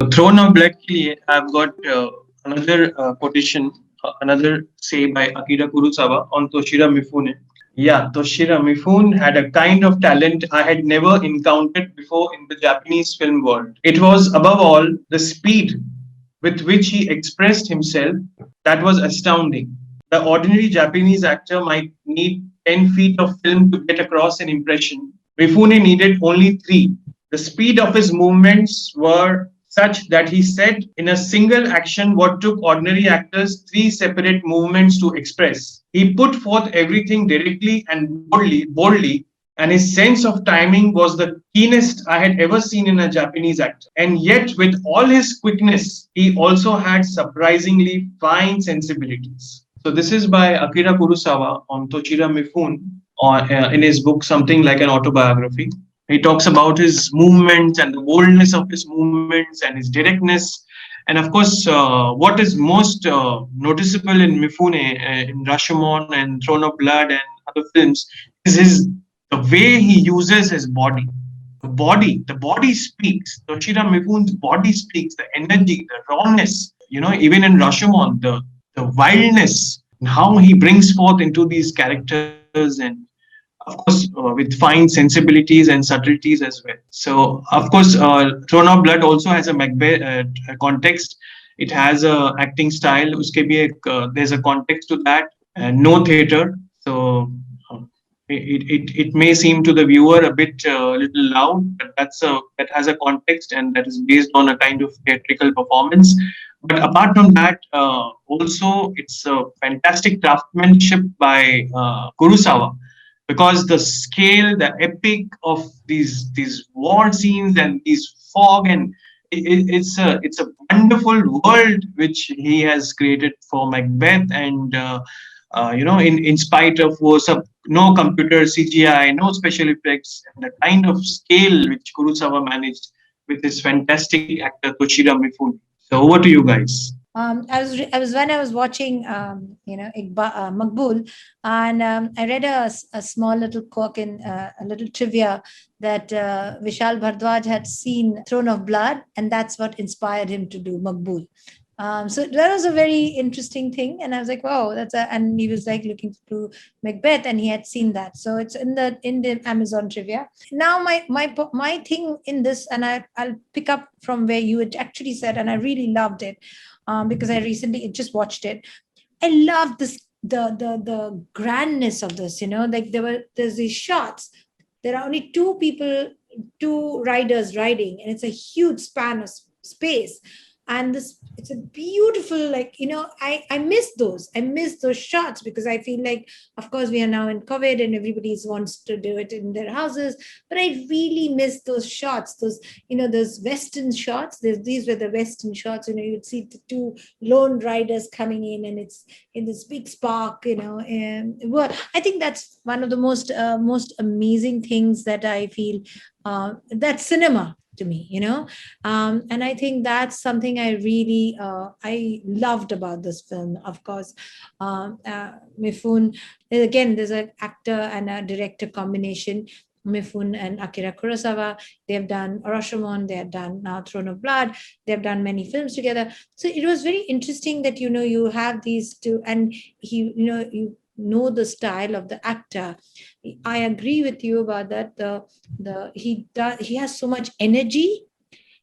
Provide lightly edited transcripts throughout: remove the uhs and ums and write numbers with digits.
Throne of Blood के लिए I've got another quotation, another say by Akira Kurosawa on Toshiro Mifune. Yeah, Toshiro Mifune had a kind of talent I had never encountered before in the Japanese film world. It was, above all, the speed with which he expressed himself that was astounding. The ordinary Japanese actor might need 10 feet of film to get across an impression. Mifune needed only three. The speed of his movements were such that he said in a single action what took ordinary actors three separate movements to express. He put forth everything directly and boldly, and his sense of timing was the keenest I had ever seen in a Japanese actor. And yet, with all his quickness, he also had surprisingly fine sensibilities. So this is by Akira Kurosawa on Toshiro Mifune, in his book Something Like an Autobiography. He talks about his movements and the boldness of his movements and his directness. And of course, what is most noticeable in Mifune, in Rashomon and Throne of Blood and other films, is the way he uses his body. The body speaks. Toshiro Mifune's body speaks. The energy, the rawness. Even in Rashomon, the wildness, and how he brings forth into these characters, and of course with fine sensibilities and subtleties as well. So of course Throne of Blood also has a Macbeth context. It has a acting style. Uske bhi there's a context to that. No theater, so uh, it may seem to the viewer a bit little loud, but that has a context, and that is based on a kind of theatrical performance. But apart from that, also it's a fantastic craftsmanship by Kurosawa, because the scale, the epic of these war scenes and these fog, and it's a wonderful world which he has created for Macbeth. And in spite of no computer CGI, no special effects, and the kind of scale which Kurosawa managed with his fantastic actor Toshiro Mifune. So over to you guys. I was when I was watching, Makbul, and I read a small little quirk in a little trivia that Vishal Bharadwaj had seen Throne of Blood, and that's what inspired him to do Makbul. So that was a very interesting thing, and I was like, "Wow, that's a." And he was like looking through Macbeth, and he had seen that. So it's in the Amazon trivia. Now my thing in this, and I'll pick up from where you had actually said, and I really loved it, because I recently just watched it. I love this the grandness of this. Like there's these shots. There are only two people, two riders riding, and it's a huge span of space. And this, it's a beautiful, like, I miss those shots, because I feel like, of course, we are now in COVID and everybody wants to do it in their houses, but I really miss those shots, those western shots. These were the western shots. You'd see the two lone riders coming in, and it's in this big spark. And well, I think that's one of the most amazing things that I feel, that cinema to me. And I think that's something I really I loved about this film. Of course, Mifune, again, there's an actor and a director combination. Mifune and Akira Kurosawa, they have done Rashomon, they have done now Throne of Blood, they have done many films together. So it was very interesting that you have these two, and you know the style of the actor. I agree with you about that. He has so much energy,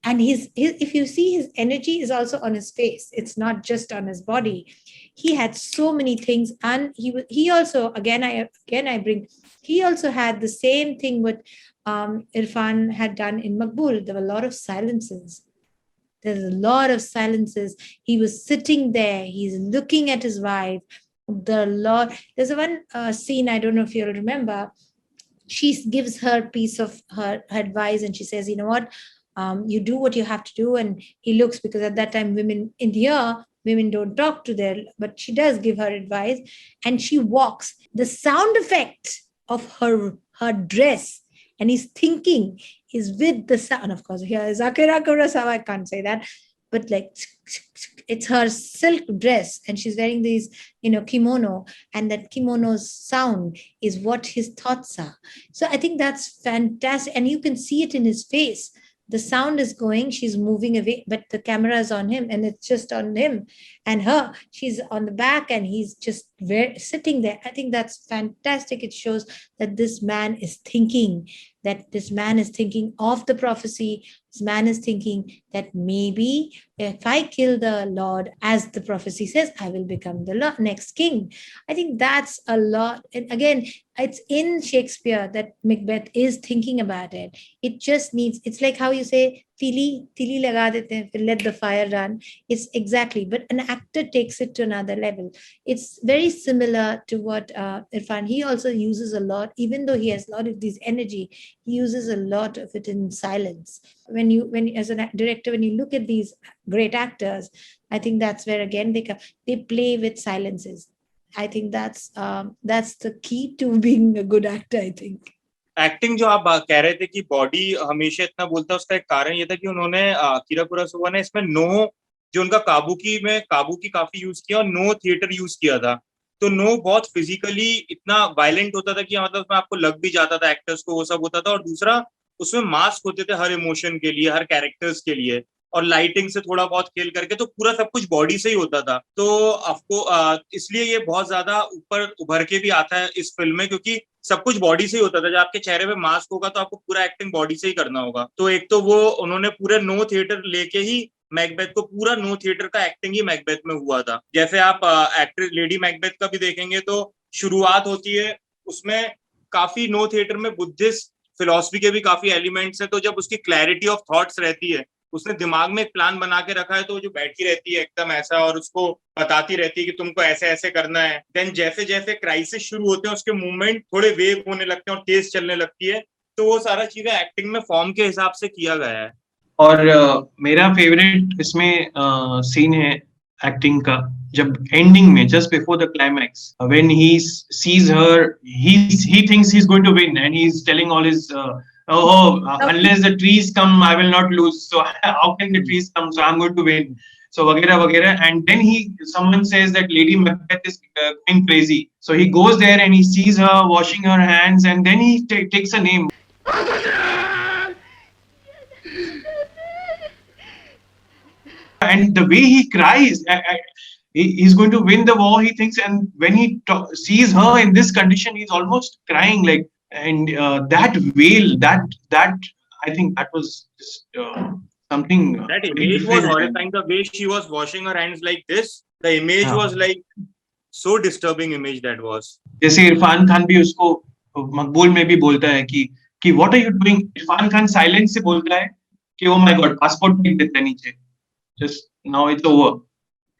and his if you see, his energy is also on his face. It's not just on his body. He had so many things, and he also, I bring, he also had the same thing what Irfan had done in Makbul. There were a lot of silences. There's a lot of silences. He was sitting there. He's looking at his wife. There's a one scene, I don't know if you'll remember. She gives her piece of her advice, and she says, "You know what? You do what you have to do." And he looks, because at that time, women in India, women don't talk to their, but she does give her advice, and she walks. The sound effect of her dress, and he's thinking, is with the sound. Of course, here is Akira Kurosawa. I can't say that, but like, it's her silk dress, and she's wearing these, kimono, and that kimono's sound is what his thoughts are. So I think that's fantastic, and you can see it in his face. the sound is going, she's moving away, but the camera is on him and it's just on him and her. She's on the back and he's just sitting there. I think that's fantastic. It shows that this man is thinking, that this man is thinking of the prophecy. This man is thinking that maybe if I kill the Lord, as the prophecy says, I will become the next king. I think that's a lot. And again, it's in Shakespeare that Macbeth is thinking about it. It just needs, it's like how you say, tili laga dete hain, let the fire run. It's exactly, but an actor takes it to another level. It's very similar to what Irfan, he also uses a lot, even though he has a lot of this energy, he uses a lot of it in silence. When as a director, when you look at these great actors, I think that's where again they play with silences. I think that's the key to being a good actor, I think. Acting जो आप कह रहे थे कि body हमेशा इतना बोलता है, उसका एक कारण ये था कि उन्होंने अकीरा कुरोसावा ने इसमें नो, जो उनका काबू की काफी यूज किया और नो थिएटर यूज किया था। तो नो बहुत फिजिकली इतना वायलेंट होता था कि मतलब उसमें आपको लग भी जाता था एक्टर्स को, वो सब होता था। और दूसरा, उसमें मास्क होते थे हर इमोशन के लिए, हर कैरेक्टर्स के लिए, और लाइटिंग से थोड़ा बहुत खेल करके, तो पूरा सब कुछ बॉडी से ही होता था। तो आपको इसलिए ये बहुत ज्यादा ऊपर उभर के भी आता है इस फिल्म में, क्योंकि सब कुछ बॉडी से ही होता था। जब आपके चेहरे पे मास्क होगा तो आपको पूरा एक्टिंग बॉडी से ही करना होगा। तो एक तो वो उन्होंने पूरे नो थिएटर लेके ही मैकबेथ को, पूरा नो थिएटर का एक्टिंग ही मैकबेथ में हुआ था। जैसे आप एक्ट्रेस लेडी मैकबेथ का भी देखेंगे तो शुरुआत होती है उसमें काफी नो थिएटर में बुद्धिस्ट फिलॉसफी के भी काफी एलिमेंट्स है। तो जब उसकी क्लैरिटी ऑफ थॉट्स रहती है, उसने दिमाग में एक प्लान बना के रखा है, तो जो बैठी रहती है एकदम ऐसा और उसको बताती रहती है कि तुमको ऐसे ऐसे करना है। देन जैसे जैसे क्राइसिस शुरू होते हैं उसके मूवमेंट थोड़े वेग होने लगते हैं और तेज चलने लगती है। तो वो सारा चीजें एक्टिंग में फॉर्म के हिसाब से किया गया है। और मेरा फेवरेट इसमें सीन है एक्टिंग का, जब एंडिंग में just before the climax, when he sees her, he thinks he's going to win and he's telling all his unless the trees come I will not lose, so how can the trees come, so I'm going to win, so वगैरह वगैरह। and then someone says that Lady Macbeth is going crazy, so he goes there and he sees her washing her hands, and then he takes a name. And the way he cries, he's going to win the war, he thinks, and when he sees her in this condition, he's almost crying, like, and that wail, that I think that was just something. That image was horrifying. The way she was washing her hands like this, the image was like so disturbing image that was. जैसे इरफान खान भी उसको मकबूल में भी बोलता है कि what are you doing? Irfan Khan silence से बोलता है कि oh my god, पासपोर्ट लिख देता है नीचे, just now it's over.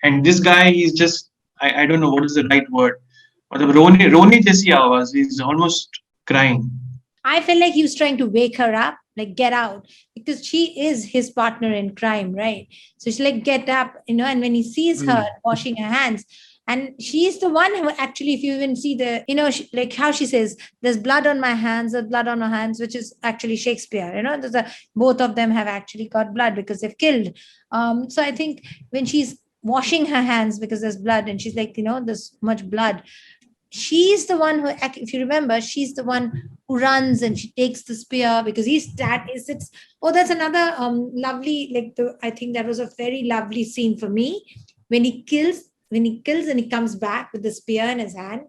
And this guy, he's just, I don't know what is the right word, मतलब रोने जैसी आवाज, he's almost crying. I feel like he was trying to wake her up, like get out, because she is his partner in crime, right? So she's like, get up, and when he sees her washing her hands, and she's the one who actually, if you even see the, like how she says, there's blood on my hands, there's blood on her hands, which is actually Shakespeare, both of them have actually got blood because they've killed. So I think when she's washing her hands because there's blood, and she's like, there's much blood, she's the one who, if you remember, she's the one who runs and she takes the spear because it's that's another lovely, I think that was a very lovely scene for me, when he kills and he comes back with the spear in his hand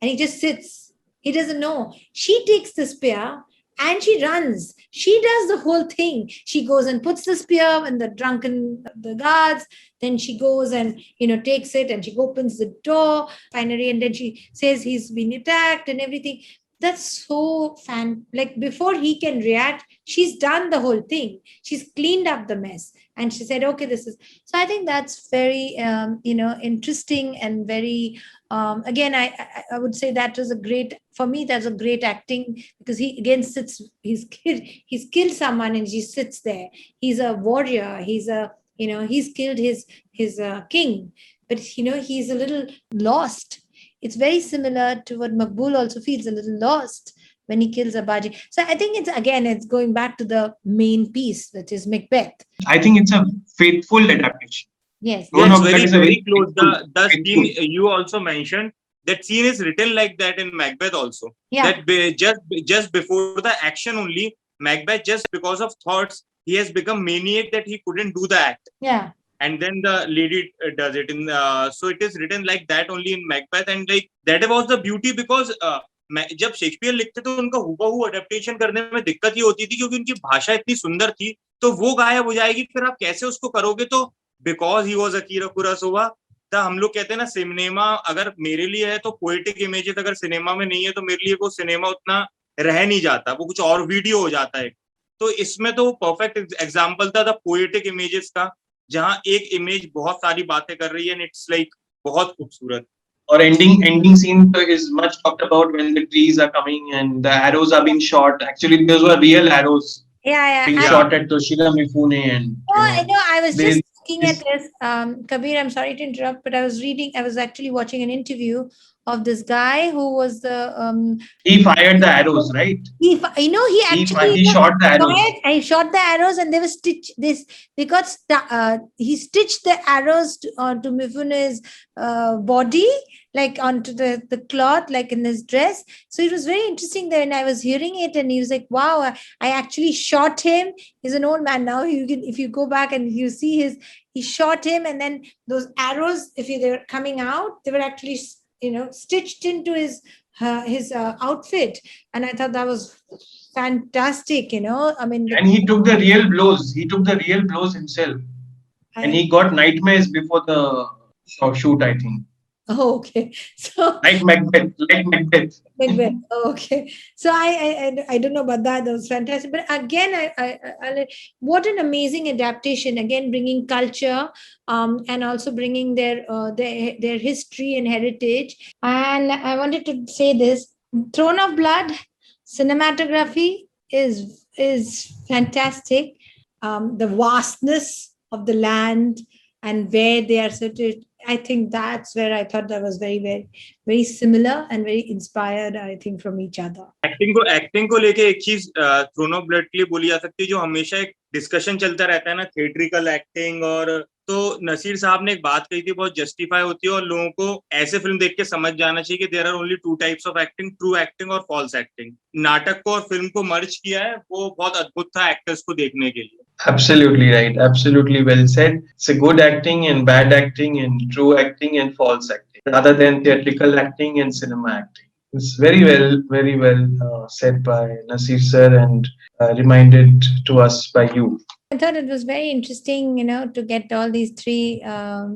and he just sits, he doesn't know. She takes the spear and she runs. She does the whole thing. She goes and puts the spear in the guards. Then she goes and, takes it and she opens the door finally. And then she says he's been attacked and everything. That's so like before he can react, she's done the whole thing. She's cleaned up the mess. And she said, okay, this is, so I think that's very, interesting and very, again, I would say that was for me, that's a great acting, because he again sits, he's killed someone and she sits there. He's a warrior. He's killed his king, but, he's a little lost. It's very similar to what Makbul also feels, a little lost when he kills Abaji. So I think it's going back to the main piece, which is Macbeth. I think it's a faithful adaptation. Yes. Yes, very, very close. The scene you also mentioned, that scene is written like that in Macbeth also. Yeah. That just before the action only, Macbeth, just because of thoughts, he has become maniac that he couldn't do the act. Yeah. And then the lady does it in so it is written like that only in Macbeth, and like that was the beauty because जब Shakespeare लिखते तो उनका हुबहू adaptation करने में दिक्कत ये होती थी क्योंकि उनकी भाषा इतनी सुंदर थी, तो वो गायब हो जाएगी, फिर आप कैसे उसको करोगे? तो because he was Akira Kurosawa, हम लोग कहते हैं ना सिनेमा अगर मेरे लिए है तो पोएटिक इमेजेस अगर सिनेमा में नहीं है तो मेरे लिए वो सिनेमा उतना रह नहीं जाता, वो कुछ और वीडियो हो जाता है। तो इसमें तो परफेक्ट एग्जांपल था द पोएटिक इमेजेस का, जहां एक इमेज बहुत सारी बातें कर रही है एंड इट्स लाइक बहुत खूबसूरत। Or ending scene is much talked about when the trees are coming and the arrows are being shot. Actually, those were real arrows Yeah. being shot at Toshiro Mifune, and I know. I was there just is looking at this. Kabir, I'm sorry to interrupt, but I was actually watching an interview of this guy who was the he fired the arrows, right? he actually He shot the arrows. I shot the arrows and they were stitched he stitched the arrows onto Mifune's body, like onto the cloth, like in his dress. So it was very interesting there, and I was hearing it and he was like, wow, I actually shot him. He's an old man now. If you go back and you see he shot him, and then those arrows, they were coming out, they were actually stitched into his outfit, and I thought that was fantastic. I mean, And he took the real blows. He took the real blows himself, and he got nightmares before the shoot, I think. Oh, okay. So like Macbeth. Macbeth. Oh, okay. So I don't know about that. That was fantastic. But again, I what an amazing adaptation. Again, bringing culture, and also bringing their history and heritage. And I wanted to say this: Throne of Blood cinematography is fantastic. The vastness of the land and where they are situated. I think that's where I thought that was very, very, very similar and very inspired, I think, from each other. Acting को लेके एक चीज throne of blood के लिए बोली जा सकती है, जो हमेशा एक डिस्कशन चलता रहता है ना, थिएट्रिकल एक्टिंग, और तो नसीर साहब ने एक बात कही थी, बहुत जस्टिफाई होती है, और लोगों को ऐसे फिल्म देख के समझ जाना चाहिए कि there are only two types of acting, true acting और फॉल्स एक्टिंग। नाटक को और फिल्म को मर्ज किया है, वो बहुत अद्भुत था एक्टर्स को देखने के लिए। Absolutely right. Absolutely well said. It's a good acting and bad acting and true acting and false acting, rather than theatrical acting and cinema acting. It's very well said by Nasir sir and reminded to us by you. I thought it was very interesting, to get all these three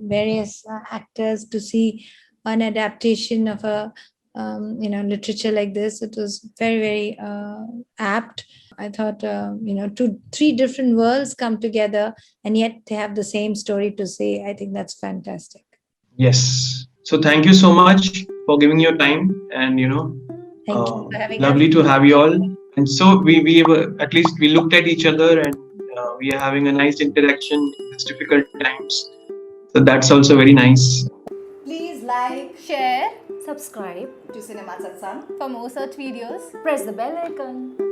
various actors to see an adaptation of a literature like this. It was very, very apt. I thought, three different worlds come together and yet they have the same story to say. I think that's fantastic. Yes. So thank you so much for giving your time, and Thank you for having lovely us. to have you all. And so we were, at least we looked at each other, and we are having a nice interaction in these difficult times. So that's also very nice. Please like, share, subscribe to Cinema Satsang. For more such videos, press the bell icon.